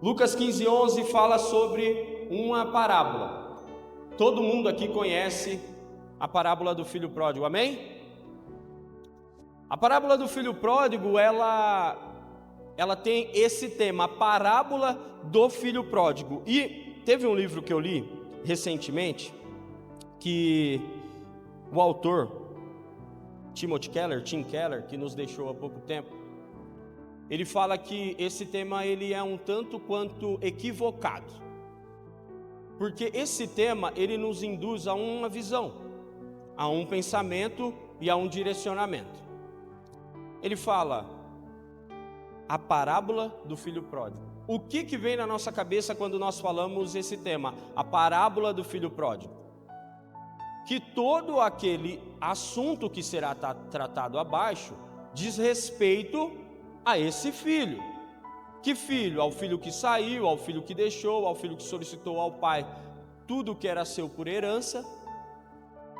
Lucas 15:11 fala sobre uma parábola. Todo mundo aqui conhece a parábola do filho pródigo, amém? A parábola do filho pródigo, ela tem esse tema, a parábola do filho pródigo. E teve um livro que eu li recentemente, que o autor, Tim Keller, que nos deixou há pouco tempo, ele fala que esse tema ele é um tanto quanto equivocado, porque esse tema ele nos induz a uma visão, a um pensamento e a um direcionamento. Ele fala a parábola do filho pródigo. O que vem na nossa cabeça quando nós falamos esse tema, a parábola do filho pródigo? Que todo aquele assunto que será tratado abaixo diz respeito a esse filho. Que filho? Ao filho que saiu, ao filho que deixou, ao filho que solicitou ao pai tudo que era seu por herança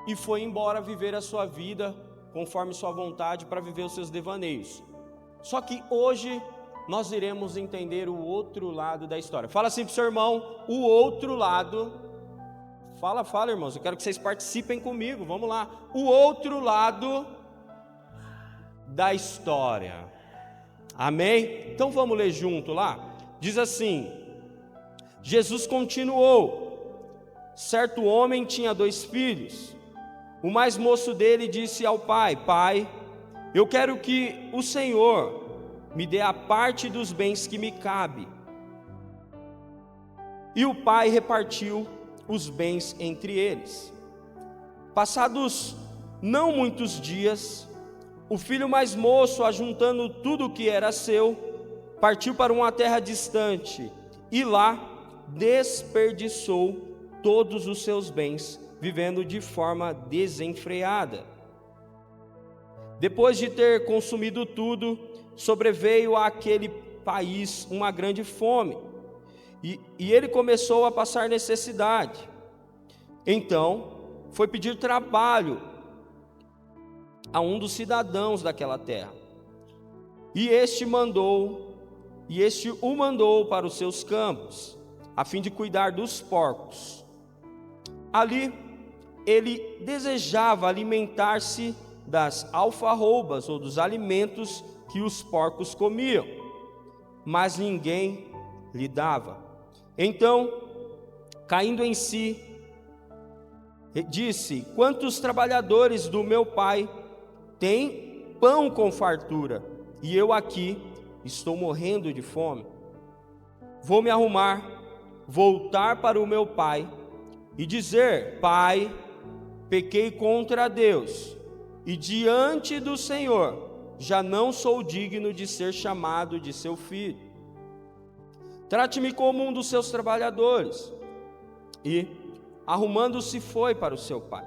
e foi embora viver a sua vida conforme sua vontade para viver os seus devaneios. Só que hoje nós iremos entender o outro lado da história. Fala assim para o seu irmão, o outro lado. Fala, irmãos, eu quero que vocês participem comigo, vamos lá. O outro lado da história. Amém? Então vamos ler junto lá. Diz assim: Jesus continuou. Certo homem tinha 2 filhos. O mais moço dele disse ao pai: Pai, eu quero que o Senhor me dê a parte dos bens que me cabe. E o pai repartiu os bens entre eles. Passados não muitos dias, o filho mais moço, ajuntando tudo o que era seu, partiu para uma terra distante e lá desperdiçou todos os seus bens, vivendo de forma desenfreada. Depois de ter consumido tudo, sobreveio àquele país uma grande fome, e ele começou a passar necessidade. Então foi pedir trabalho a um dos cidadãos daquela terra, e este o mandou para os seus campos, a fim de cuidar dos porcos. Ali ele desejava alimentar-se das alfarrobas ou dos alimentos que os porcos comiam, mas ninguém lhe dava. Então, caindo em si, disse: Quantos trabalhadores do meu pai têm pão com fartura, e eu aqui estou morrendo de fome? Vou me arrumar, voltar para o meu pai e dizer: Pai, pequei contra Deus e diante do Senhor, já não sou digno de ser chamado de seu filho. Trate-me como um dos seus trabalhadores. E, arrumando-se, foi para o seu pai.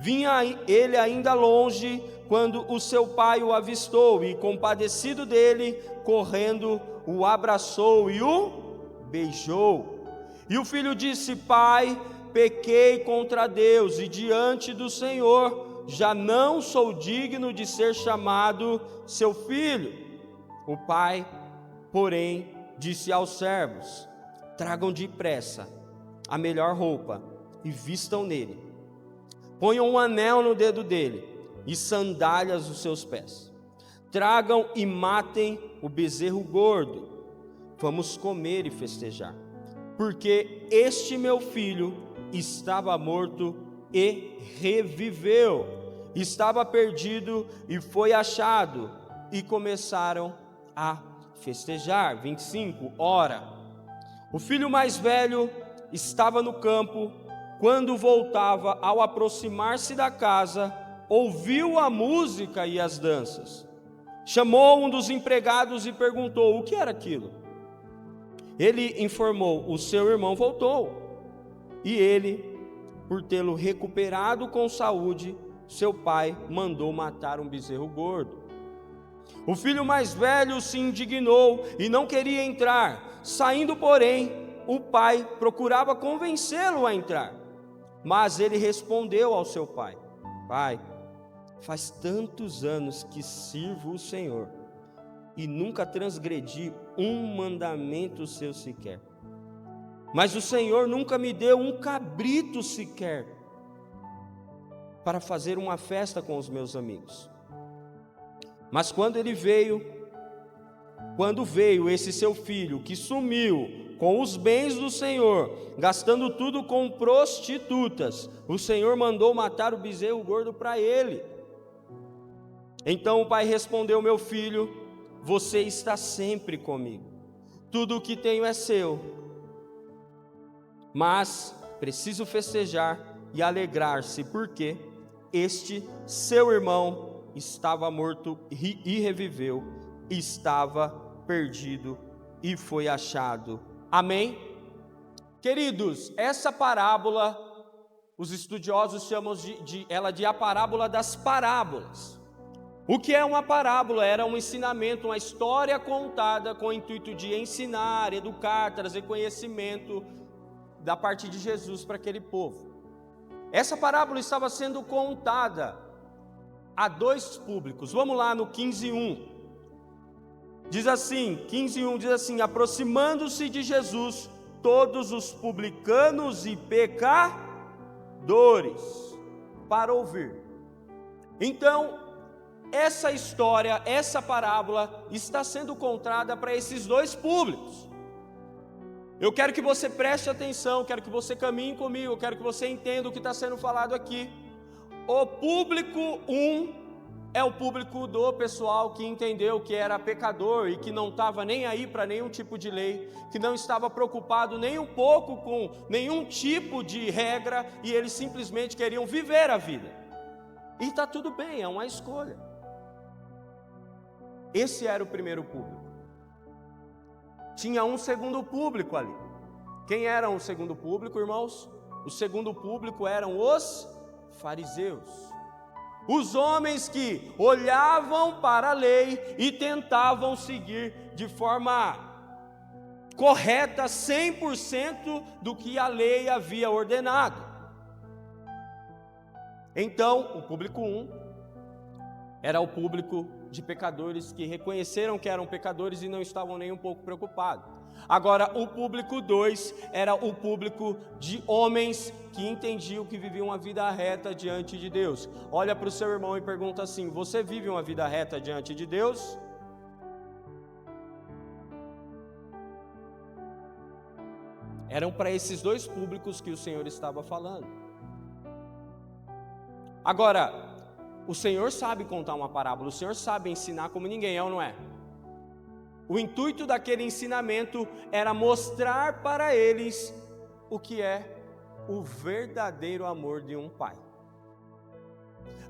Vinha ele ainda longe, quando o seu pai o avistou, e compadecido dele, correndo, o abraçou e o beijou. E o filho disse: Pai, pequei contra Deus e diante do Senhor, já não sou digno de ser chamado seu filho. O pai, porém, disse aos servos: Tragam depressa a melhor roupa e vistam nele. Ponham um anel no dedo dele e sandálias nos seus pés. Tragam e matem o bezerro gordo. Vamos comer e festejar, porque este meu filho estava morto e reviveu, estava perdido e foi achado, e começaram a festejar. 25. Ora, o filho mais velho estava no campo. Quando voltava, ao aproximar-se da casa, ouviu a música e as danças. Chamou um dos empregados e perguntou: o que era aquilo? Ele informou: o seu irmão voltou, e ele, por tê-lo recuperado com saúde, seu pai mandou matar um bezerro gordo. O filho mais velho se indignou e não queria entrar. Saindo, porém, o pai procurava convencê-lo a entrar. Mas ele respondeu ao seu pai: Pai, faz tantos anos que sirvo o Senhor, e nunca transgredi um mandamento seu sequer. Mas o Senhor nunca me deu um cabrito sequer para fazer uma festa com os meus amigos. Mas quando veio esse seu filho, que sumiu com os bens do Senhor, gastando tudo com prostitutas, o Senhor mandou matar o bezerro gordo para ele. Então o pai respondeu: meu filho, você está sempre comigo, tudo o que tenho é seu, mas preciso festejar e alegrar-se, porque este seu irmão estava morto e reviveu, estava perdido e foi achado. Amém? Queridos, essa parábola, os estudiosos chamam ela de a parábola das parábolas. O que é uma parábola? Era um ensinamento, uma história contada com o intuito de ensinar, educar, trazer conhecimento da parte de Jesus para aquele povo. Essa parábola estava sendo contada a dois públicos. Vamos lá no 15:1. Diz assim, 15:1 diz assim: aproximando-se de Jesus todos os publicanos e pecadores para ouvir. Então, essa história, essa parábola está sendo contada para esses dois públicos. Eu quero que você preste atenção, quero que você caminhe comigo, quero que você entenda o que está sendo falado aqui. O público 1 é o público do pessoal que entendeu que era pecador e que não estava nem aí para nenhum tipo de lei, que não estava preocupado nem um pouco com nenhum tipo de regra, e eles simplesmente queriam viver a vida. E está tudo bem, é uma escolha. Esse era o primeiro público. Tinha um segundo público ali. Quem era o segundo público, irmãos? O segundo público eram os fariseus. Os homens que olhavam para a lei e tentavam seguir de forma correta 100% do que a lei havia ordenado. Então, o público 1 era o público de pecadores que reconheceram que eram pecadores e não estavam nem um pouco preocupados. Agora, o público 2 era o público de homens que entendiam que viviam uma vida reta diante de Deus. Olha para o seu irmão e pergunta assim: você vive uma vida reta diante de Deus? Eram para esses dois públicos que o Senhor estava falando. Agora, o Senhor sabe contar uma parábola, o Senhor sabe ensinar como ninguém, é ou não é? O intuito daquele ensinamento era mostrar para eles o que é o verdadeiro amor de um pai.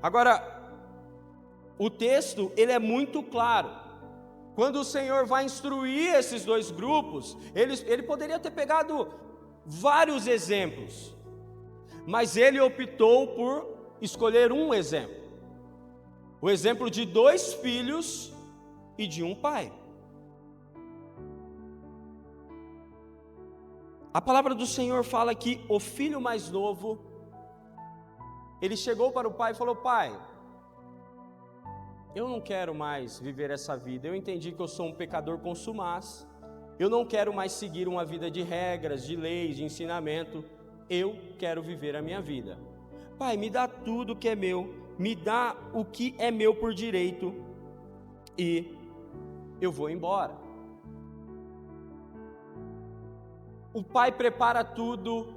Agora, o texto, ele é muito claro. Quando o Senhor vai instruir esses dois grupos, ele poderia ter pegado vários exemplos, mas ele optou por escolher um exemplo. O exemplo de dois filhos e de um pai. A palavra do Senhor fala que o filho mais novo, ele chegou para o pai e falou: pai, eu não quero mais viver essa vida, eu entendi que eu sou um pecador consumaz, eu não quero mais seguir uma vida de regras, de leis, de ensinamento, eu quero viver a minha vida. Pai, me dá tudo que é meu, me dá o que é meu por direito e eu vou embora. O pai prepara tudo,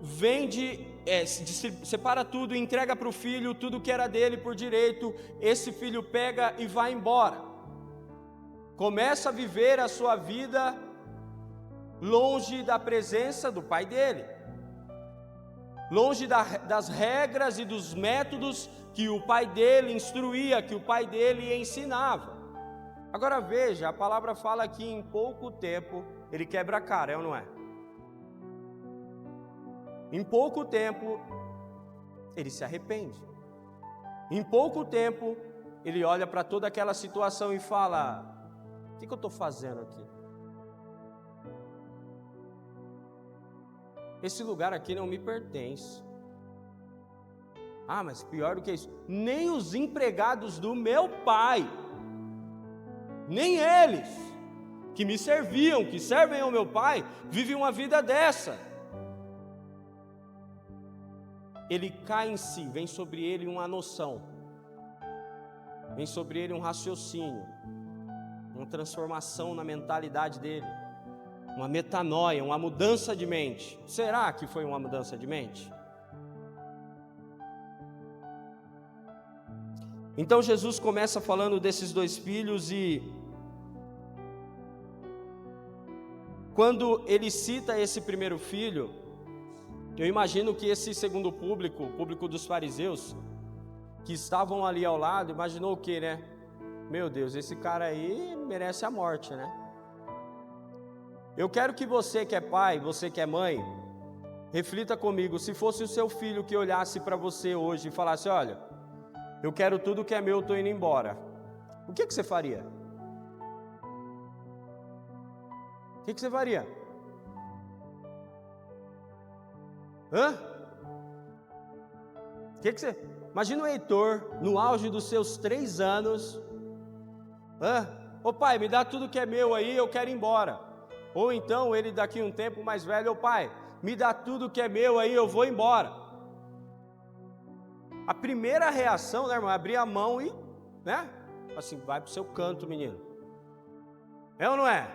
separa tudo, entrega para o filho tudo que era dele por direito. Esse filho pega e vai embora. Começa a viver a sua vida longe da presença do pai dele, longe das regras e dos métodos que o pai dele instruía, que o pai dele ensinava. Agora veja, a palavra fala que em pouco tempo ele quebra a cara, é ou não é? Em pouco tempo, ele se arrepende. Em pouco tempo, ele olha para toda aquela situação e fala: o que eu estou fazendo aqui? Esse lugar aqui não me pertence. Ah, mas pior do que isso, nem os empregados do meu pai Nem eles, que me serviam, que servem ao meu pai, vivem uma vida dessa. Ele cai em si, vem sobre ele uma noção, vem sobre ele um raciocínio, uma transformação na mentalidade dele, uma metanoia, uma mudança de mente. Será que foi uma mudança de mente? Então Jesus começa falando desses dois filhos, e quando ele cita esse primeiro filho, eu imagino que esse segundo público, o público dos fariseus, que estavam ali ao lado, imaginou o quê, né? Meu Deus, esse cara aí merece a morte, né? Eu quero que você que é pai, você que é mãe, reflita comigo, se fosse o seu filho que olhasse para você hoje e falasse: olha, eu quero tudo que é meu, estou indo embora. O que você faria? O que você faria? O que você... Imagina o Heitor, no auge dos seus 3 anos. Ô pai, me dá tudo que é meu aí, eu quero ir embora. Ou então ele daqui um tempo mais velho: ô pai, me dá tudo que é meu aí, eu vou embora. A primeira reação, né, irmão, é abrir a mão e, né, assim, vai para o seu canto, menino. É ou não é?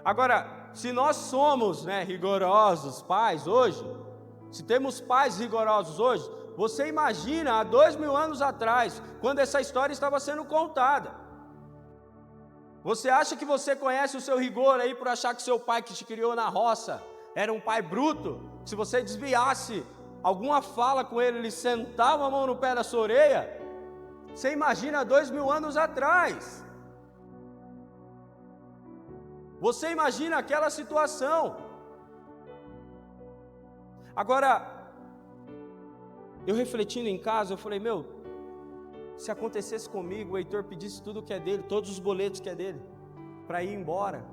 Agora, se nós somos, né, rigorosos pais hoje, se temos pais rigorosos hoje, você imagina há 2000 anos atrás, quando essa história estava sendo contada. Você acha que você conhece o seu rigor aí por achar que seu pai que te criou na roça era um pai bruto? Se você desviasse alguma fala com ele, ele sentava a mão no pé da sua orelha? Você imagina 2000 anos atrás. Você imagina aquela situação. Agora, eu refletindo em casa, eu falei: meu, se acontecesse comigo, o Heitor pedisse tudo que é dele, todos os boletos que é dele, para ir embora,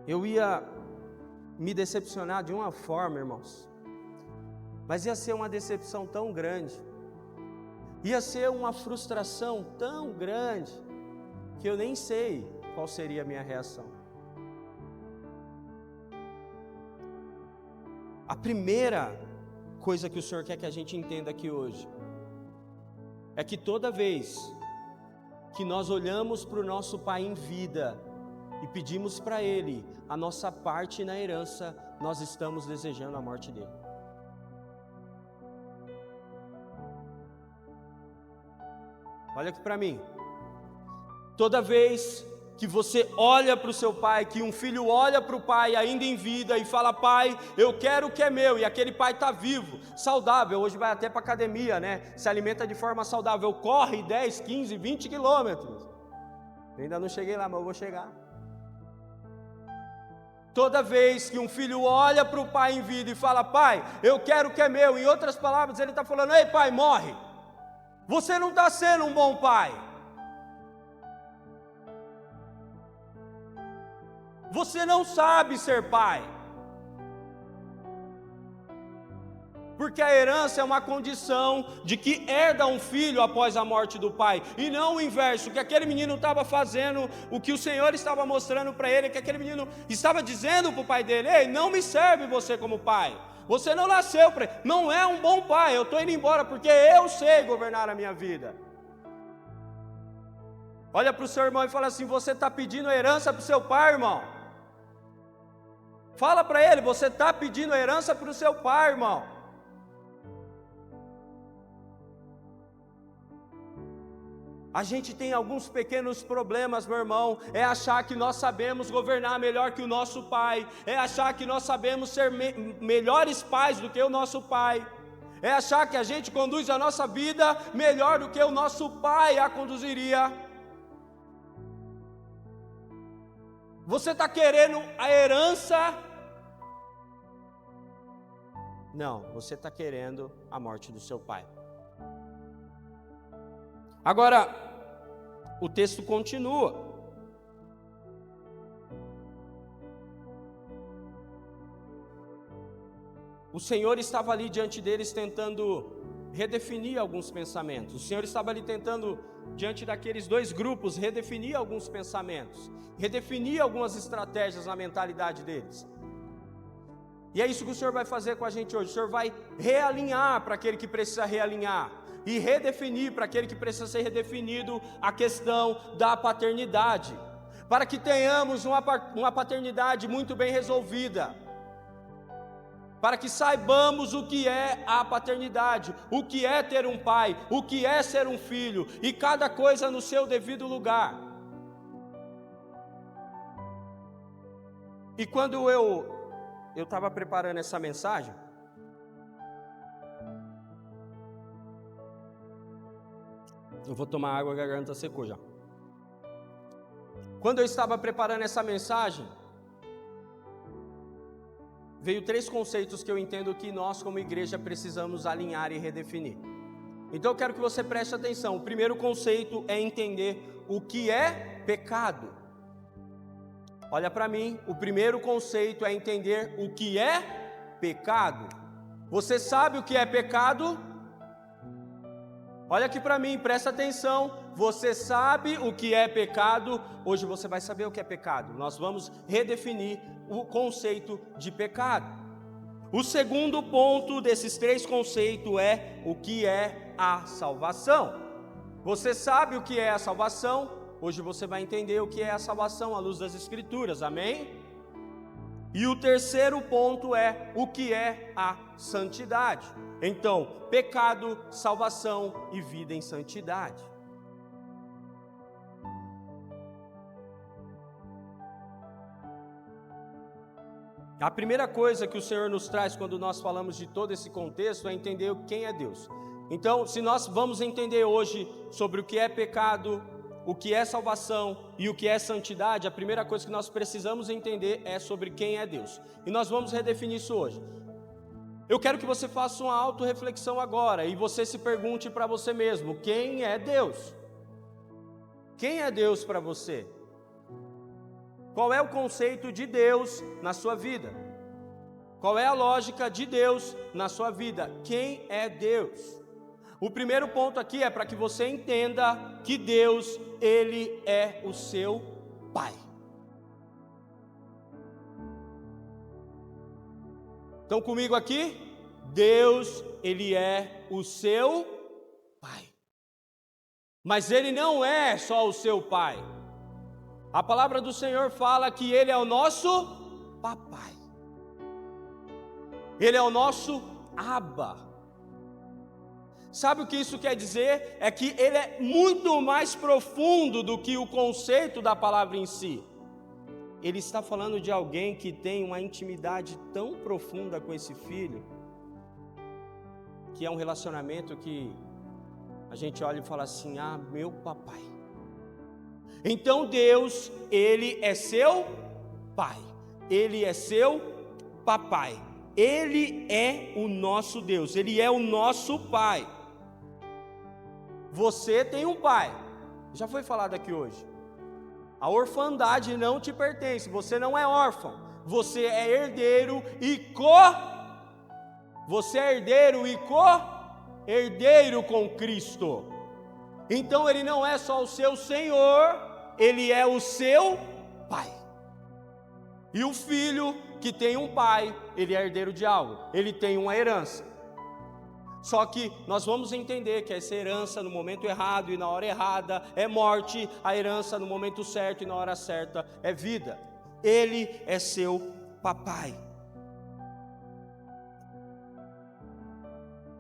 eu ia me decepcionar de uma forma, irmãos. Mas ia ser uma decepção tão grande, ia ser uma frustração tão grande, que eu nem sei qual seria a minha reação. A primeira coisa que o Senhor quer que a gente entenda aqui hoje é que toda vez que nós olhamos para o nosso pai em vida e pedimos para ele a nossa parte na herança, nós estamos desejando a morte dele. Olha aqui para mim. Toda vez que você olha para o seu pai, que um filho olha para o pai ainda em vida e fala: pai, eu quero o que é meu, e aquele pai está vivo, saudável, hoje vai até para a academia, né? Se alimenta de forma saudável, corre 10, 15, 20 quilômetros. Eu ainda não cheguei lá, mas eu vou chegar. Toda vez que um filho olha para o pai em vida e fala: pai, eu quero o que é meu, em outras palavras, ele está falando: ei pai, morre. Você não está sendo um bom pai. Você não sabe ser pai. Porque a herança é uma condição de que herda um filho após a morte do pai, e não o inverso, que aquele menino estava fazendo, o que o Senhor estava mostrando para ele, que aquele menino estava dizendo para o pai dele: ei, não me serve você como pai, você não nasceu para, não é um bom pai, eu estou indo embora porque eu sei governar a minha vida. Olha para o seu irmão e fala assim: você está pedindo herança para o seu pai, irmão? Fala para ele: você está pedindo herança para o seu pai, irmão. A gente tem alguns pequenos problemas, meu irmão, é achar que nós sabemos governar melhor que o nosso pai, é achar que nós sabemos ser melhores pais do que o nosso pai, é achar que a gente conduz a nossa vida melhor do que o nosso pai a conduziria. Você está querendo a herança? Não, você está querendo a morte do seu pai. Agora, o texto continua. O Senhor estava ali diante deles tentando redefinir alguns pensamentos. O Senhor estava ali tentando, diante daqueles dois grupos, redefinir alguns pensamentos, redefinir algumas estratégias na mentalidade deles. E é isso que o Senhor vai fazer com a gente hoje. O Senhor vai realinhar para aquele que precisa realinhar, e redefinir para aquele que precisa ser redefinido a questão da paternidade, para que tenhamos uma paternidade muito bem resolvida, para que saibamos o que é a paternidade, o que é ter um pai, o que é ser um filho, e cada coisa no seu devido lugar. E quando eu estava preparando essa mensagem, eu vou tomar água, a garganta secou já. Quando eu estava preparando essa mensagem, veio 3 conceitos que eu entendo que nós como igreja precisamos alinhar e redefinir. Então eu quero que você preste atenção. O primeiro conceito é entender o que é pecado. Olha para mim, o primeiro conceito é entender o que é pecado. Você sabe o que é pecado? Olha aqui para mim, presta atenção. Você sabe o que é pecado? Hoje você vai saber o que é pecado. Nós vamos redefinir o conceito de pecado. O segundo ponto desses 3 conceitos é o que é a salvação. Você sabe o que é a salvação? Hoje você vai entender o que é a salvação à luz das Escrituras, amém? E o terceiro ponto é o que é a santidade. Então, pecado, salvação e vida em santidade. A primeira coisa que o Senhor nos traz quando nós falamos de todo esse contexto é entender quem é Deus. Então, se nós vamos entender hoje sobre o que é pecado, o que é salvação e o que é santidade, a primeira coisa que nós precisamos entender é sobre quem é Deus. E nós vamos redefinir isso hoje. Eu quero que você faça uma autorreflexão agora e você se pergunte para você mesmo: quem é Deus? Quem é Deus para você? Qual é o conceito de Deus na sua vida? Qual é a lógica de Deus na sua vida? Quem é Deus? O primeiro ponto aqui é para que você entenda que Deus, Ele é o seu Pai. Estão comigo aqui? Deus, Ele é o seu Pai. Mas Ele não é só o seu Pai. A palavra do Senhor fala que Ele é o nosso papai. Ele é o nosso Abba. Sabe o que isso quer dizer? É que Ele é muito mais profundo do que o conceito da palavra em si. Ele está falando de alguém que tem uma intimidade tão profunda com esse filho, que é um relacionamento que a gente olha e fala assim: ah, meu papai. Então Deus, Ele é seu Pai, Ele é seu papai, Ele é o nosso Deus, Ele é o nosso Pai. Você tem um pai, já foi falado aqui hoje. A orfandade não te pertence, você não é órfão, você é herdeiro e co-herdeiro com Cristo. Então Ele não é só o seu Senhor, Ele é o seu Pai. E o filho que tem um pai, ele é herdeiro de algo, ele tem uma herança. Só que nós vamos entender que essa herança no momento errado e na hora errada é morte, a herança no momento certo e na hora certa é vida. Ele é seu papai.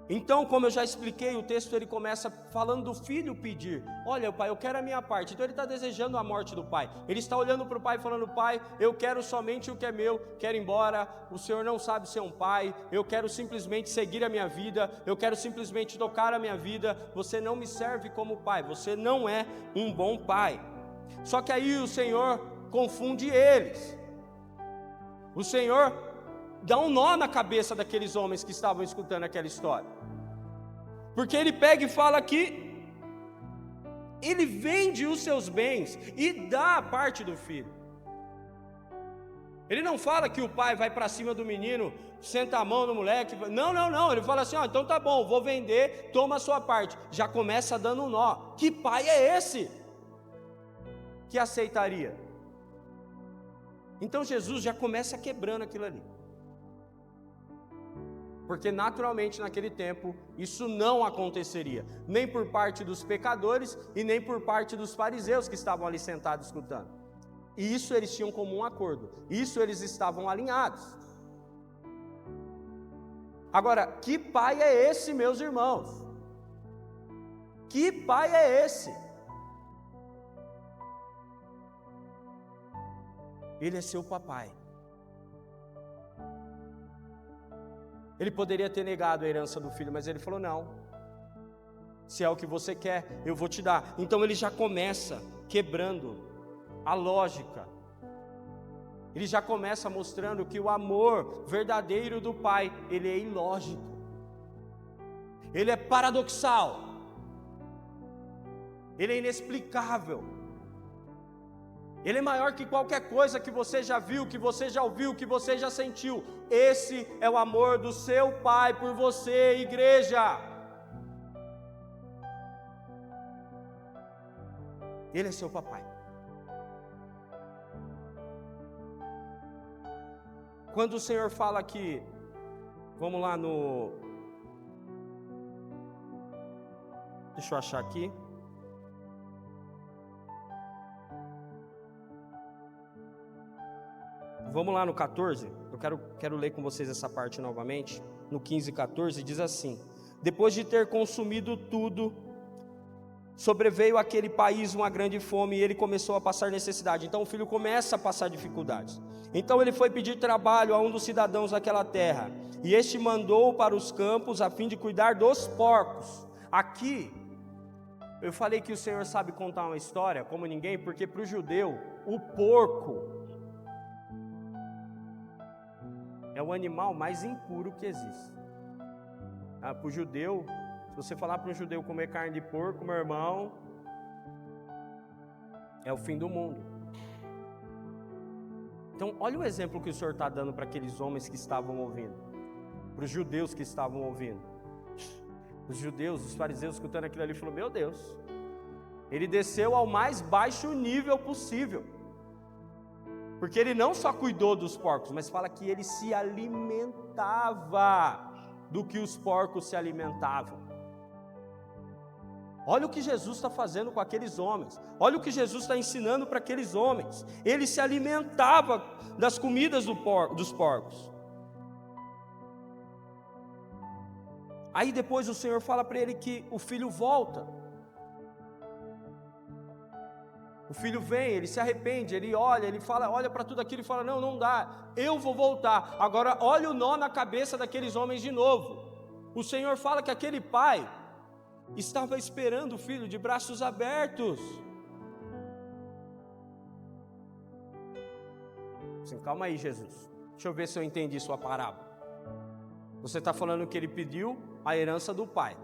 Então, como eu já expliquei, o texto ele começa falando do filho pedir: olha, pai, eu quero a minha parte. Então ele está desejando a morte do pai. Ele está olhando para o pai falando: pai, eu quero somente o que é meu, quero ir embora, o Senhor não sabe ser um pai, eu quero simplesmente seguir a minha vida, eu quero simplesmente tocar a minha vida, você não me serve como pai, você não é um bom pai. Só que aí o Senhor confunde eles. O Senhor dá um nó na cabeça daqueles homens que estavam escutando aquela história. Porque Ele pega e fala que Ele vende os seus bens e dá a parte do filho. Ele não fala que o pai vai para cima do menino, senta a mão no moleque. Não. Ele fala assim: então tá bom, vou vender, toma a sua parte. Já começa dando um nó. Que pai é esse que aceitaria? Então Jesus já começa quebrando aquilo ali. Porque naturalmente naquele tempo isso não aconteceria, nem por parte dos pecadores e nem por parte dos fariseus que estavam ali sentados escutando. E isso eles tinham como um acordo, isso eles estavam alinhados. Agora, que pai é esse, meus irmãos? Que pai é esse? Ele é seu papai. Ele poderia ter negado a herança do filho, mas ele falou: não, se é o que você quer, eu vou te dar. Então ele já começa quebrando a lógica. Ele já começa mostrando que o amor verdadeiro do pai, ele é ilógico, ele é paradoxal, ele é inexplicável, ele é maior que qualquer coisa que você já viu, que você já ouviu, que você já sentiu. Esse é o amor do seu pai por você, igreja. Ele é seu papai. Quando o Senhor fala aqui, vamos lá no... Deixa eu achar aqui. Vamos lá no 14, eu quero ler com vocês essa parte novamente. No 15 e 14 diz assim: depois de ter consumido tudo, sobreveio àquele país uma grande fome e ele começou a passar necessidade. Então o filho começa a passar dificuldades. Então ele foi pedir trabalho a um dos cidadãos daquela terra, e este mandou-o para os campos a fim de cuidar dos porcos. Aqui, eu falei que o Senhor sabe contar uma história como ninguém, porque para o judeu, o porco é o animal mais impuro que existe. Para o judeu, se você falar para um judeu comer carne de porco, meu irmão, é o fim do mundo. Então, olha o exemplo que o Senhor está dando para aqueles homens que estavam ouvindo, para os judeus que estavam ouvindo. Os judeus, os fariseus escutando aquilo ali, falaram: meu Deus, ele desceu ao mais baixo nível possível. Porque ele não só cuidou dos porcos, mas fala que ele se alimentava do que os porcos se alimentavam. Olha o que Jesus está fazendo com aqueles homens. Olha o que Jesus está ensinando para aqueles homens. Ele se alimentava das comidas dos porcos. Aí depois o Senhor fala para ele que o filho volta. O filho vem, ele se arrepende, ele olha, ele fala, olha para tudo aquilo e fala: não, não dá, eu vou voltar. Agora olha o nó na cabeça daqueles homens de novo. O Senhor fala que aquele pai estava esperando o filho de braços abertos. Assim, calma aí, Jesus, deixa eu ver se eu entendi sua parábola. Você está falando que ele pediu a herança do pai,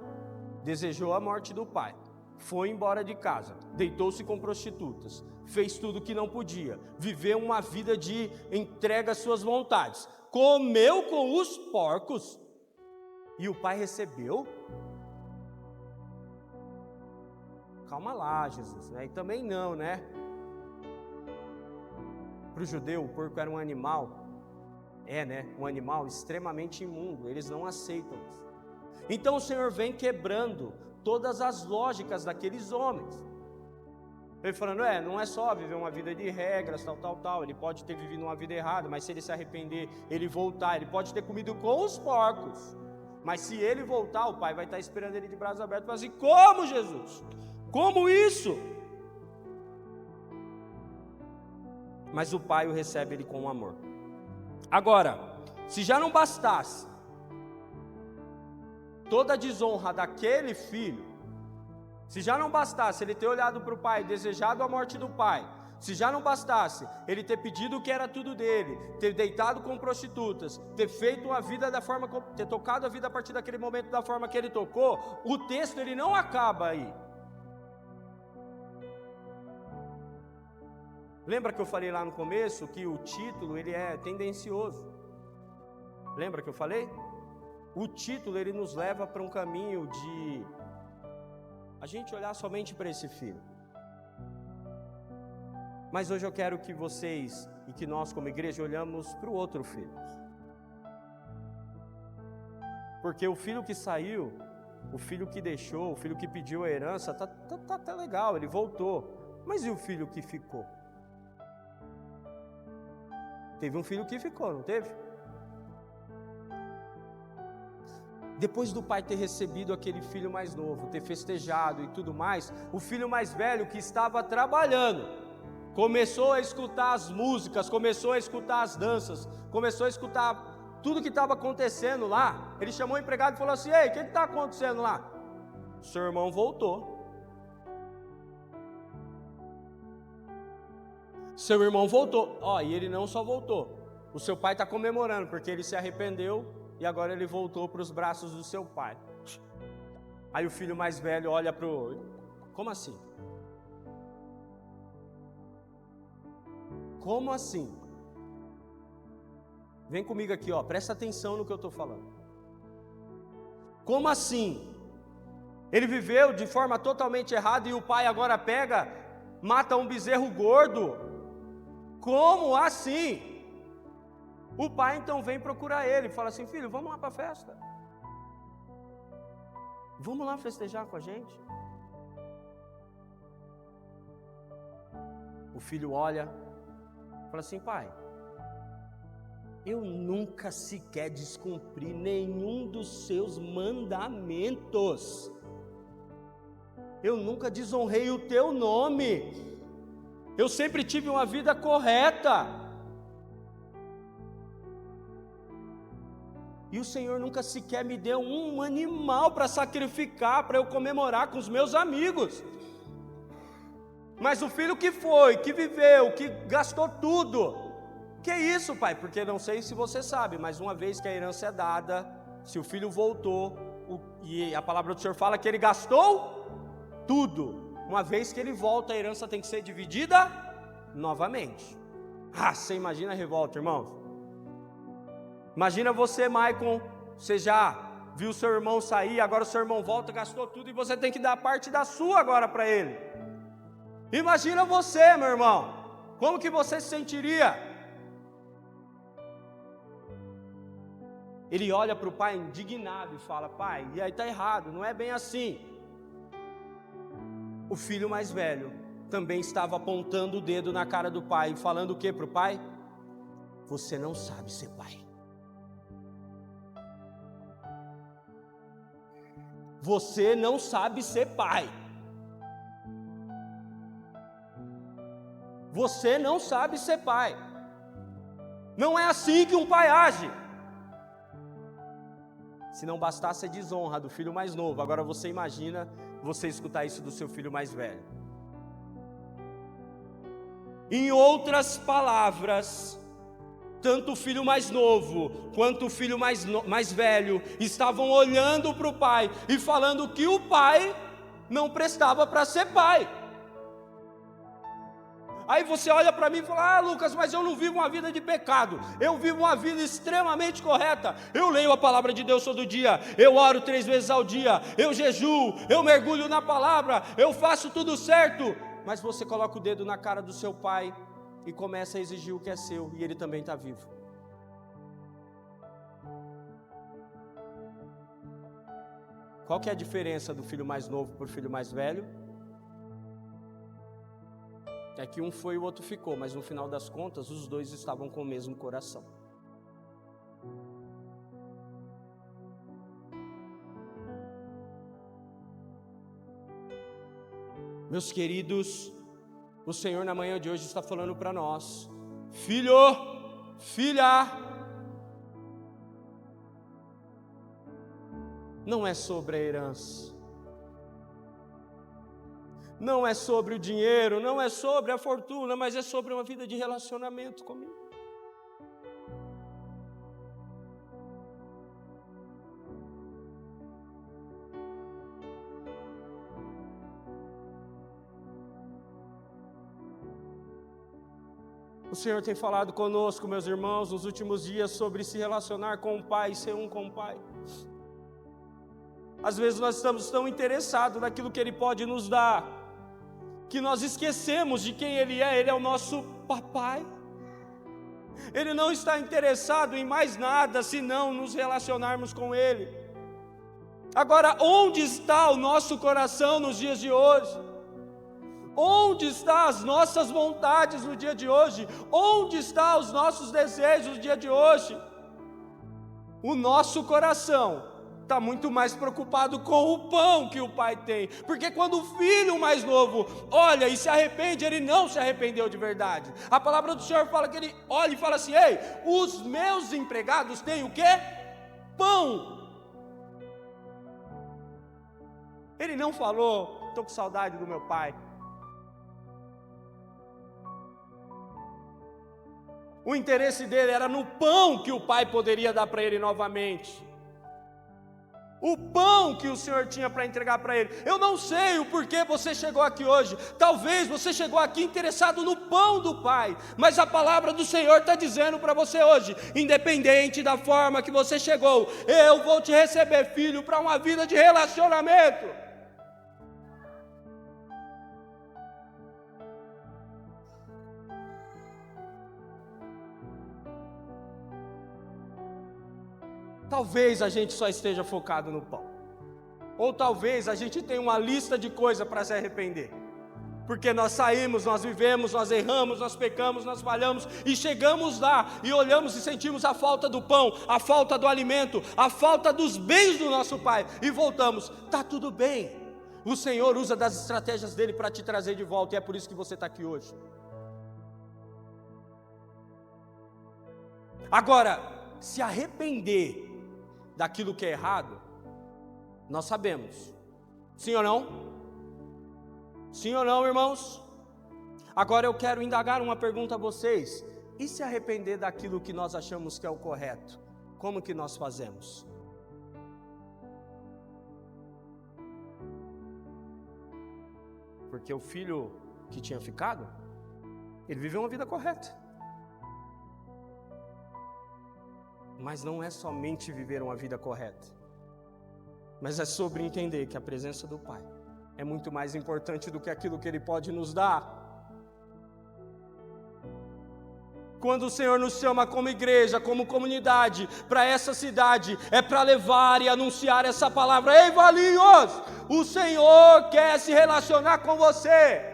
desejou a morte do pai, foi embora de casa, deitou-se com prostitutas, fez tudo que não podia, viveu uma vida de entrega às suas vontades, comeu com os porcos, e o pai recebeu? Calma lá, Jesus, né? E também não, né? Para o judeu, o porco era um animal, um animal extremamente imundo, eles não aceitam isso. Então o Senhor vem quebrando todas as lógicas daqueles homens. Ele falando: não é só viver uma vida de regras, tal, ele pode ter vivido uma vida errada, mas se ele se arrepender, ele voltar, ele pode ter comido com os porcos, mas se ele voltar, o pai vai estar esperando ele de braços abertos e falar assim: como, Jesus? Como isso? Mas o pai o recebe ele com amor. Agora, se já não bastasse toda a desonra daquele filho, se já não bastasse ele ter olhado para o pai, desejado a morte do pai, se já não bastasse ele ter pedido o que era tudo dele, ter deitado com prostitutas, ter feito uma vida da forma, ter tocado a vida a partir daquele momento da forma que ele tocou, o texto ele não acaba aí. Lembra que eu falei lá no começo que o título ele é tendencioso? Lembra que eu falei? O título ele nos leva para um caminho de a gente olhar somente para esse filho. Mas hoje eu quero que vocês e que nós como igreja olhamos para o outro filho. Porque o filho que saiu, o filho que deixou, o filho que pediu a herança, tá até legal, ele voltou. Mas e o filho que ficou? Teve um filho que ficou, não teve? Depois do pai ter recebido aquele filho mais novo, ter festejado e tudo mais, o filho mais velho que estava trabalhando, começou a escutar as músicas, começou a escutar as danças, começou a escutar tudo que estava acontecendo lá. Ele chamou o empregado e falou assim: ei, o que está acontecendo lá? Seu irmão voltou. Seu irmão voltou. E ele não só voltou, o seu pai está comemorando, porque ele se arrependeu e agora ele voltou para os braços do seu pai. Aí o filho mais velho olha para o... Como assim? Como assim? Vem comigo aqui, presta atenção no que eu estou falando. Como assim? Ele viveu de forma totalmente errada e o pai agora pega, mata um bezerro gordo. Como assim? O pai então vem procurar ele e fala assim: filho, vamos lá para a festa. Vamos lá festejar com a gente. O filho olha, fala assim: pai, eu nunca sequer descumpri nenhum dos seus mandamentos. Eu nunca desonrei o teu nome. Eu sempre tive uma vida correta. E o Senhor nunca sequer me deu um animal para sacrificar, para eu comemorar com os meus amigos. Mas o filho que foi, que viveu, que gastou tudo. Que isso, pai? Porque não sei se você sabe, mas uma vez que a herança é dada, se o filho voltou, e a palavra do Senhor fala que ele gastou tudo. Uma vez que ele volta, a herança tem que ser dividida novamente. Você imagina a revolta, irmãos? Imagina você, Maicon, você já viu seu irmão sair, agora o seu irmão volta, gastou tudo e você tem que dar parte da sua agora para ele. Imagina você, meu irmão, como que você se sentiria? Ele olha para o pai indignado e fala: pai, e aí está errado, não é bem assim. O filho mais velho também estava apontando o dedo na cara do pai, falando o que para o pai? Você não sabe ser pai. Você não sabe ser pai. Você não sabe ser pai. Não é assim que um pai age. Se não bastasse a desonra do filho mais novo, agora você imagina você escutar isso do seu filho mais velho. Em outras palavras, tanto o filho mais novo quanto o filho mais velho estavam olhando para o pai e falando que o pai não prestava para ser pai. Aí você olha para mim e fala: Lucas, mas eu não vivo uma vida de pecado, eu vivo uma vida extremamente correta, eu leio a palavra de Deus todo dia, eu oro 3 vezes ao dia, eu jejuo, eu mergulho na palavra, eu faço tudo certo. Mas você coloca o dedo na cara do seu pai e começa a exigir o que é seu, e ele também está vivo. Qual que é a diferença do filho mais novo para o filho mais velho? É que um foi e o outro ficou, mas no final das contas os dois estavam com o mesmo coração. Meus queridos, o Senhor na manhã de hoje está falando para nós: filho, filha, não é sobre a herança, não é sobre o dinheiro, não é sobre a fortuna, mas é sobre uma vida de relacionamento comigo. Senhor tem falado conosco, meus irmãos, nos últimos dias sobre se relacionar com o Pai, ser um com o Pai. Às vezes nós estamos tão interessados naquilo que Ele pode nos dar, que nós esquecemos de quem Ele é o nosso papai. Ele não está interessado em mais nada, senão nos relacionarmos com Ele. Agora, onde está o nosso coração nos dias de hoje? Onde estão as nossas vontades no dia de hoje? Onde estão os nossos desejos no dia de hoje? O nosso coração está muito mais preocupado com o pão que o pai tem, porque quando o filho mais novo olha e se arrepende, ele não se arrependeu de verdade. A palavra do Senhor fala que ele olha e fala assim: ei, os meus empregados têm o quê? Pão. Ele não falou: estou com saudade do meu pai. O interesse dele era no pão que o pai poderia dar para ele novamente. O pão que o Senhor tinha para entregar para ele. Eu não sei o porquê você chegou aqui hoje. Talvez você chegou aqui interessado no pão do Pai. Mas a palavra do Senhor está dizendo para você hoje: independente da forma que você chegou, eu vou te receber, filho, para uma vida de relacionamento. Talvez a gente só esteja focado no pão. Ou talvez a gente tenha uma lista de coisas para se arrepender. Porque nós saímos, nós vivemos, nós erramos, nós pecamos, nós falhamos e chegamos lá e olhamos e sentimos a falta do pão, a falta do alimento, a falta dos bens do nosso Pai e voltamos. Está tudo bem. O Senhor usa das estratégias dele para te trazer de volta e é por isso que você está aqui hoje. Agora, se arrepender daquilo que é errado, nós sabemos. Sim ou não? Sim ou não, irmãos? Agora eu quero indagar uma pergunta a vocês: e se arrepender daquilo que nós achamos que é o correto? Como que nós fazemos? Porque o filho que tinha ficado, ele viveu uma vida correta. Mas não é somente viver uma vida correta, mas é sobre entender que a presença do Pai é muito mais importante do que aquilo que Ele pode nos dar. Quando o Senhor nos chama como igreja, como comunidade, para essa cidade, é para levar e anunciar essa palavra: ei, Valinhos, o Senhor quer se relacionar com você.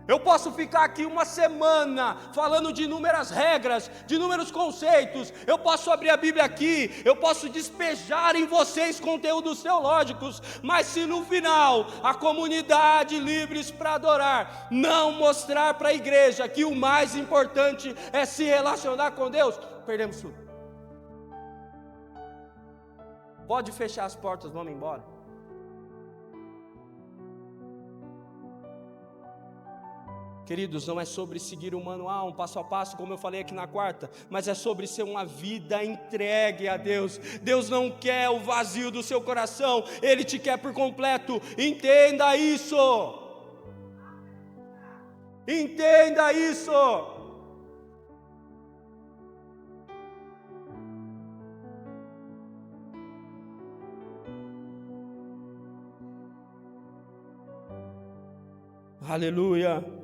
Eu posso ficar aqui uma semana falando de inúmeras regras, de inúmeros conceitos. Eu posso abrir a Bíblia aqui, eu posso despejar em vocês conteúdos teológicos, mas se no final a comunidade Livres para Adorar não mostrar para a igreja que o mais importante é se relacionar com Deus, perdemos tudo. Pode fechar as portas, vamos embora. Queridos, não é sobre seguir o manual, um passo a passo, como eu falei aqui na quarta, mas é sobre ser uma vida entregue a Deus. Deus não quer o vazio do seu coração, Ele te quer por completo. Entenda isso. Entenda isso. Aleluia.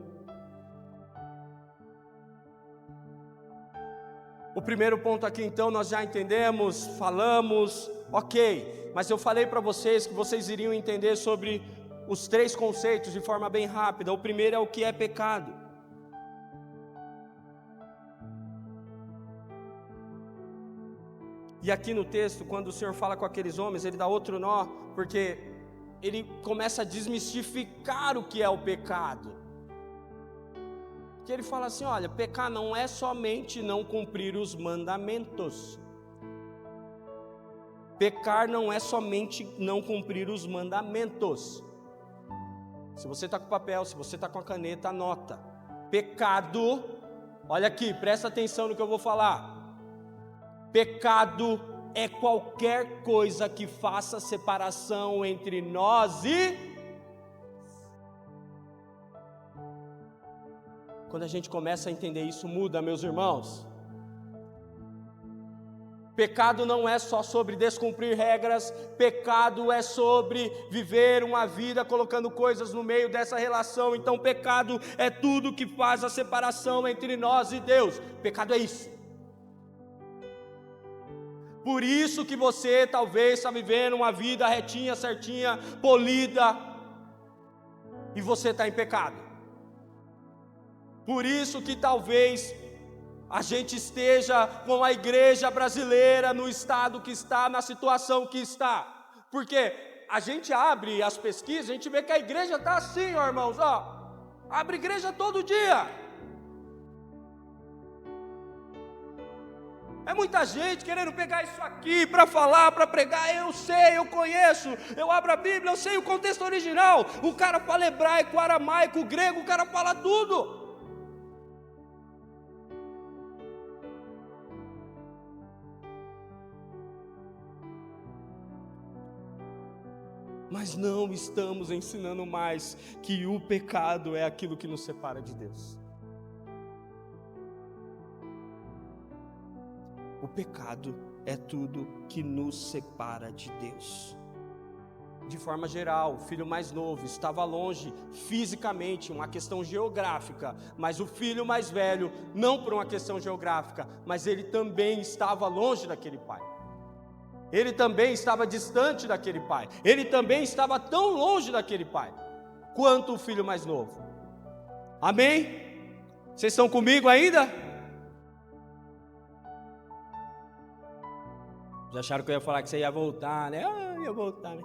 O primeiro ponto aqui, então, nós já entendemos, falamos, ok, mas eu falei para vocês que vocês iriam entender sobre os 3 conceitos de forma bem rápida. O primeiro é o que é pecado. E aqui no texto, quando o Senhor fala com aqueles homens, Ele dá outro nó, porque Ele começa a desmistificar o que é o pecado. Que ele fala assim: olha, pecar não é somente não cumprir os mandamentos. Pecar não é somente não cumprir os mandamentos. Se você está com papel, se você está com a caneta, anota. Pecado, olha aqui, presta atenção no que eu vou falar. Pecado é qualquer coisa que faça separação entre nós e... Quando a gente começa a entender isso, muda, meus irmãos. Pecado não é só sobre descumprir regras, pecado é sobre viver uma vida colocando coisas no meio dessa relação. Então pecado é tudo que faz a separação entre nós e Deus. Pecado é isso. Por isso que você talvez está vivendo uma vida retinha, certinha, polida, e você está em pecado. Por isso que talvez a gente esteja com a igreja brasileira no estado que está, na situação que está. Porque a gente abre as pesquisas, a gente vê que a igreja está assim, ó, irmãos, ó. Abre igreja todo dia. É muita gente querendo pegar isso aqui para falar, para pregar. Eu sei, eu conheço, eu abro a Bíblia, eu sei o contexto original. O cara fala hebraico, aramaico, grego, o cara fala tudo. Mas não estamos ensinando mais que o pecado é aquilo que nos separa de Deus. O pecado é tudo que nos separa de Deus. De forma geral, o filho mais novo estava longe fisicamente, uma questão geográfica, mas o filho mais velho, não por uma questão geográfica, mas ele também estava longe daquele pai. Ele também estava distante daquele pai. Ele também estava tão longe daquele pai quanto o filho mais novo. Amém? Vocês estão comigo ainda? Já acharam que eu ia falar que você ia voltar, né? Ia voltar, né?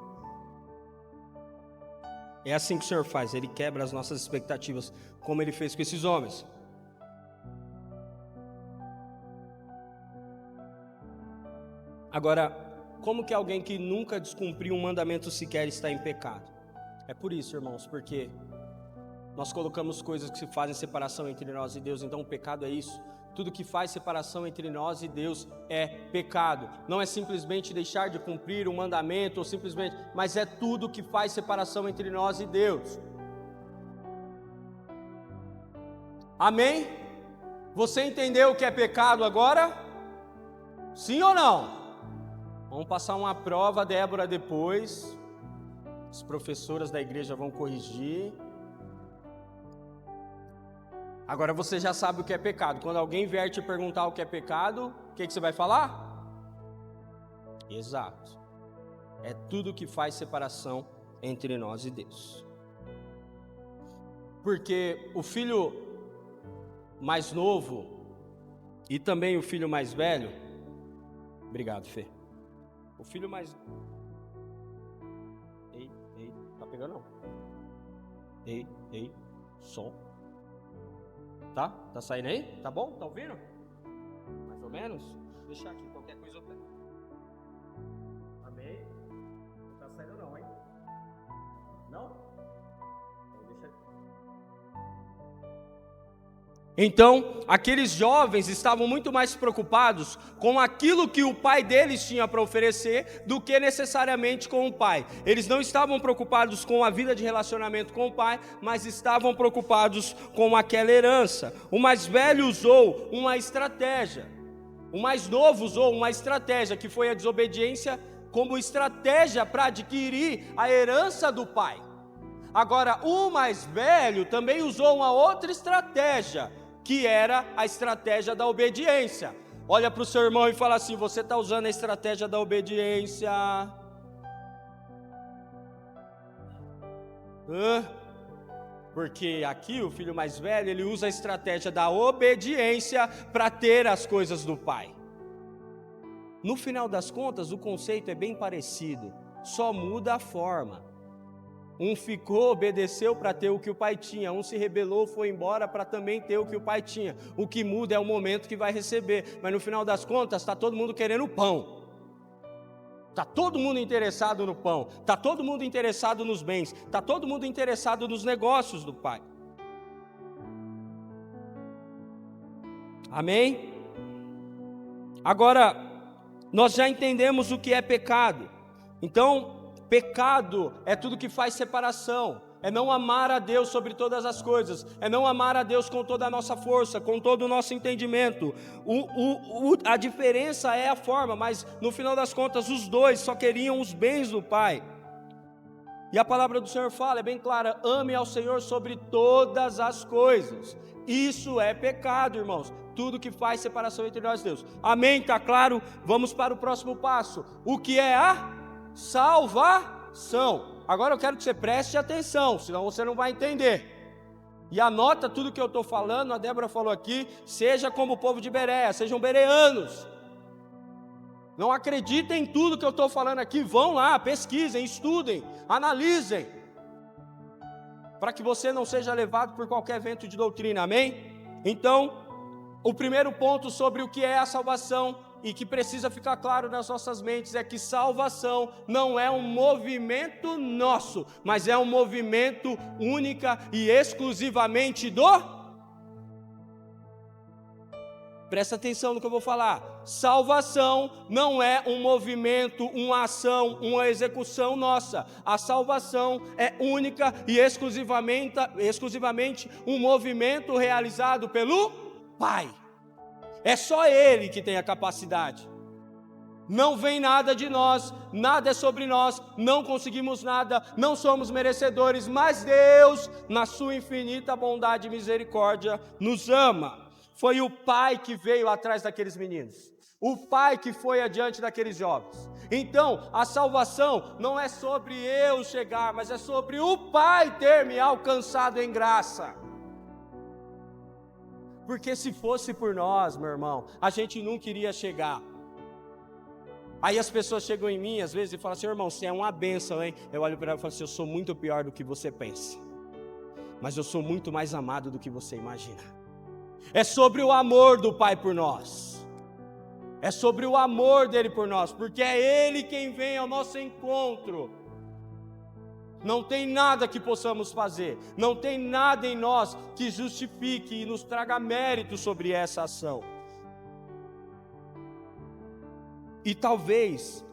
É assim que o Senhor faz. Ele quebra as nossas expectativas, como Ele fez com esses homens. Agora, como que alguém que nunca descumpriu um mandamento sequer está em pecado? É por isso, irmãos, porque nós colocamos coisas que fazem separação entre nós e Deus. Então o pecado é isso. Tudo que faz separação entre nós e Deus é pecado. Não é simplesmente deixar de cumprir um mandamento, ou simplesmente, mas é tudo que faz separação entre nós e Deus. Amém? Você entendeu o que é pecado agora? Sim ou não? Vamos passar uma prova, Débora, depois. As professoras da igreja vão corrigir. Agora você já sabe o que é pecado. Quando alguém vier te perguntar o que é pecado, o que você vai falar? Exato. É tudo que faz separação entre nós e Deus. Porque o filho mais novo e também o filho mais velho... Obrigado, Fê. O filho mais... Ei, tá pegando não? Ei, som. Tá saindo aí? Tá bom? Tá ouvindo? Mais ou menos? Vou deixar aqui, qualquer coisa eu pego. Amém? Não tá saindo não, hein? Não? Deixa aqui. Então, aqueles jovens estavam muito mais preocupados com aquilo que o pai deles tinha para oferecer do que necessariamente com o pai. Eles não estavam preocupados com a vida de relacionamento com o pai, mas estavam preocupados com aquela herança. O mais velho usou uma estratégia. O mais novo usou uma estratégia, que foi a desobediência, como estratégia para adquirir a herança do pai. Agora, o mais velho também usou uma outra estratégia, que era a estratégia da obediência. Olha para o seu irmão e fala assim: você está usando a estratégia da obediência? Porque aqui o filho mais velho, ele usa a estratégia da obediência para ter as coisas do pai. No final das contas, o conceito é bem parecido, só muda a forma. Um ficou, obedeceu para ter o que o pai tinha. Um se rebelou, foi embora para também ter o que o pai tinha. O que muda é o momento que vai receber. Mas no final das contas, está todo mundo querendo pão. Está todo mundo interessado no pão. Está todo mundo interessado nos bens. Está todo mundo interessado nos negócios do pai. Amém? Agora, nós já entendemos o que é pecado. Então, pecado é tudo que faz separação. é não amar a Deus sobre todas as coisas, é não amar a Deus com toda a nossa força, com todo o nosso entendimento. A diferença é a forma, mas no final das contas os dois só queriam os bens do Pai. E a palavra do Senhor fala, é bem clara: ame ao Senhor sobre todas as coisas. Isso é pecado, irmãos. Tudo que faz separação entre nós e Deus. Amém? Está claro? Vamos para o próximo passo. O que é a salvação? Agora eu quero que você preste atenção, senão você não vai entender. E anota tudo que eu estou falando. A Débora falou aqui: seja como o povo de Bereia, sejam bereanos. Não acreditem em tudo que eu estou falando aqui. Vão lá, pesquisem, estudem, analisem, para que você não seja levado por qualquer vento de doutrina. Amém? Então, o primeiro ponto sobre o que é a salvação, e que precisa ficar claro nas nossas mentes, é que salvação não é um movimento nosso, mas é um movimento única e exclusivamente do... Presta atenção no que eu vou falar. Salvação não é um movimento, uma ação, uma execução nossa. A salvação é única e exclusivamente um movimento realizado pelo Pai. É só Ele que tem a capacidade. Não vem nada de nós, nada é sobre nós, não conseguimos nada, não somos merecedores, mas Deus, na sua infinita bondade e misericórdia, nos ama. Foi o Pai que veio atrás daqueles meninos, o Pai que foi adiante daqueles jovens. Então, a salvação não é sobre eu chegar, mas é sobre o Pai ter me alcançado em graça. Porque se fosse por nós, meu irmão, a gente nunca iria chegar. Aí as pessoas chegam em mim às vezes e falam assim: irmão, você é uma bênção, hein? Eu olho para ela e falo assim: eu sou muito pior do que você pensa, mas eu sou muito mais amado do que você imagina. É sobre o amor do Pai por nós, é sobre o amor dele por nós, porque é Ele quem vem ao nosso encontro. Não tem nada que possamos fazer, não tem nada em nós que justifique e nos traga mérito sobre essa ação. E talvez,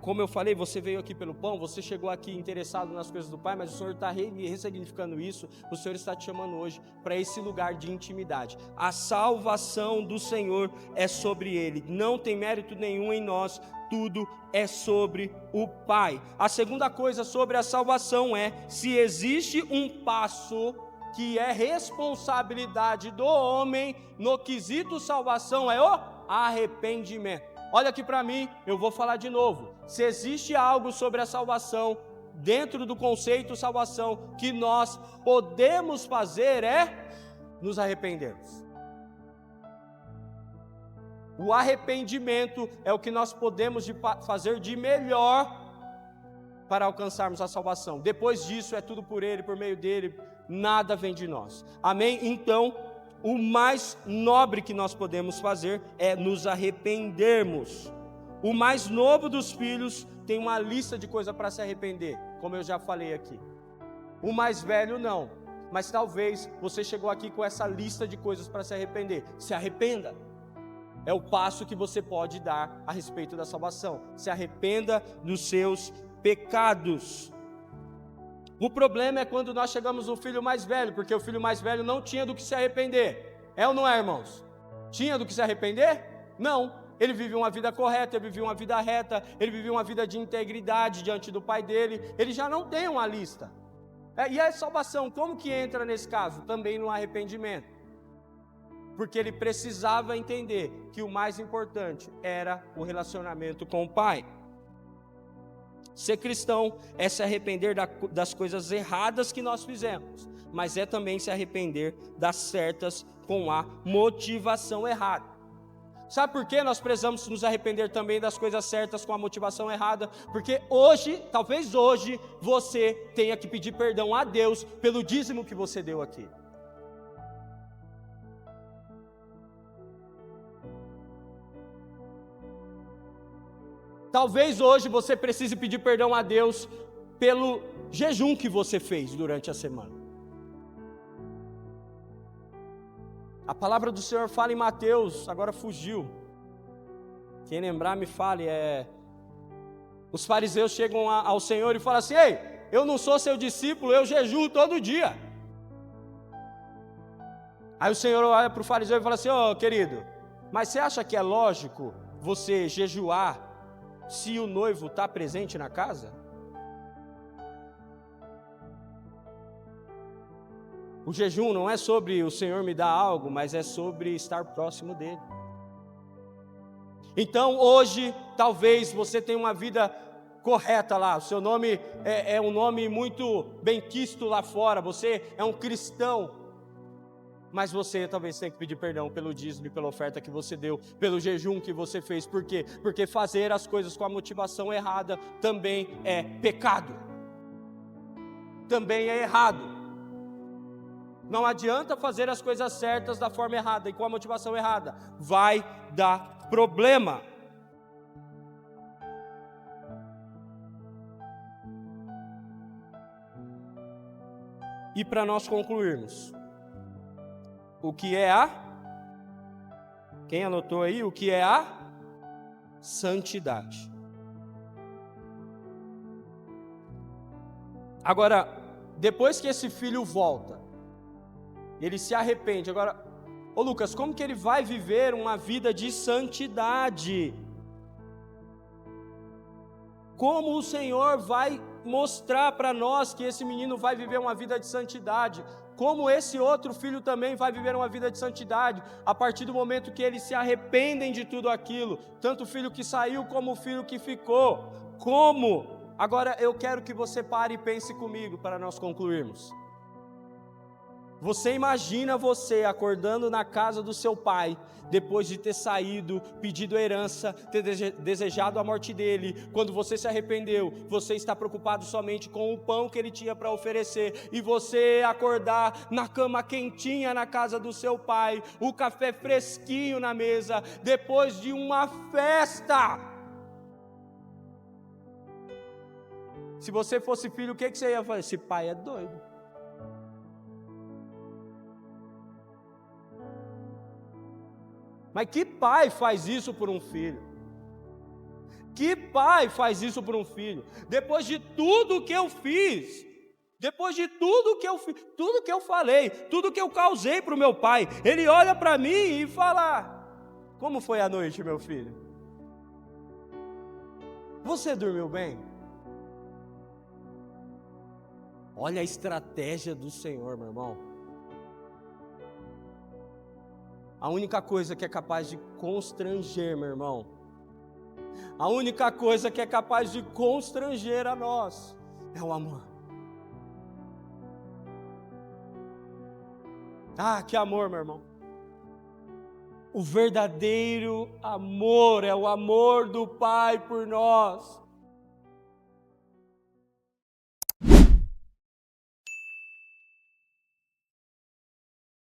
como eu falei, você veio aqui pelo pão, você chegou aqui interessado nas coisas do Pai, mas o Senhor está ressignificando isso, o Senhor está te chamando hoje para esse lugar de intimidade. A salvação do Senhor é sobre Ele, não tem mérito nenhum em nós, tudo é sobre o Pai. A segunda coisa sobre a salvação é: se existe um passo que é responsabilidade do homem no quesito salvação, é o arrependimento. Olha aqui para mim, eu vou falar de novo. Se existe algo sobre a salvação, dentro do conceito salvação, que nós podemos fazer, é nos arrependermos. O arrependimento é o que nós podemos fazer de melhor para alcançarmos a salvação. Depois disso é tudo por Ele, por meio dEle, nada vem de nós. Amém? Então, o mais nobre que nós podemos fazer é nos arrependermos. O mais novo dos filhos tem uma lista de coisas para se arrepender, como eu já falei aqui. O mais velho não, mas talvez você chegou aqui com essa lista de coisas para se arrepender. Se arrependa. É o passo que você pode dar a respeito da salvação. Se arrependa dos seus pecados. O problema é quando nós chegamos no filho mais velho, porque o filho mais velho não tinha do que se arrepender. É ou não é, irmãos? Tinha do que se arrepender? Não. Ele vivia uma vida correta, ele vivia uma vida reta, ele vivia uma vida de integridade diante do pai dele. Ele já não tem uma lista. E a salvação, como que entra nesse caso? Também no arrependimento. Porque ele precisava entender que o mais importante era o relacionamento com o Pai. Ser cristão é se arrepender das coisas erradas que nós fizemos, mas é também se arrepender das certas com a motivação errada. Sabe por que nós precisamos nos arrepender também das coisas certas com a motivação errada? Porque hoje, talvez hoje, você tenha que pedir perdão a Deus pelo dízimo que você deu aqui. Talvez hoje você precise pedir perdão a Deus pelo jejum que você fez durante a semana. A palavra do Senhor fala em Mateus, agora fugiu. Quem lembrar me fale, os fariseus chegam ao Senhor e falam assim: ei, eu não sou seu discípulo, eu jejuo todo dia. Aí o Senhor olha para o fariseu e fala assim: ô querido, mas você acha que é lógico você jejuar se o noivo está presente na casa? O jejum não é sobre o Senhor me dar algo, mas é sobre estar próximo dele. Então hoje, talvez você tenha uma vida correta lá, o seu nome é um nome muito benquisto lá fora, você é um cristão, mas você talvez tenha que pedir perdão pelo dízimo e pela oferta que você deu, pelo jejum que você fez. Por quê? Porque fazer as coisas com a motivação errada também é pecado, também é errado. Não adianta fazer as coisas certas da forma errada e com a motivação errada, vai dar problema. E para nós concluirmos, o que é quem anotou aí? O que é a santidade? Agora, depois que esse filho volta, ele se arrepende. Agora, ô Lucas, como que ele vai viver uma vida de santidade? Como o Senhor vai mostrar para nós que esse menino vai viver uma vida de santidade? Como esse outro filho também vai viver uma vida de santidade, a partir do momento que eles se arrependem de tudo aquilo, tanto o filho que saiu como o filho que ficou. Como? Agora eu quero que você pare e pense comigo para nós concluirmos. Você imagina você acordando na casa do seu pai, depois de ter saído, pedido herança, ter desejado a morte dele. Quando você se arrependeu, você está preocupado somente com o pão que ele tinha para oferecer, e você acordar na cama quentinha na casa do seu pai, o café fresquinho na mesa, depois de uma festa. Se você fosse filho, o que você ia fazer? Esse pai é doido. Mas que pai faz isso por um filho? Que pai faz isso por um filho? Depois de tudo que eu fiz, depois de tudo que eu fiz, tudo que eu falei, tudo que eu causei para o meu pai, ele olha para mim e fala: como foi a noite, meu filho? Você dormiu bem? Olha a estratégia do Senhor, meu irmão. A única coisa que é capaz de constranger, meu irmão, a única coisa que é capaz de constranger a nós é o amor. Ah, que amor, meu irmão. O verdadeiro amor é o amor do Pai por nós.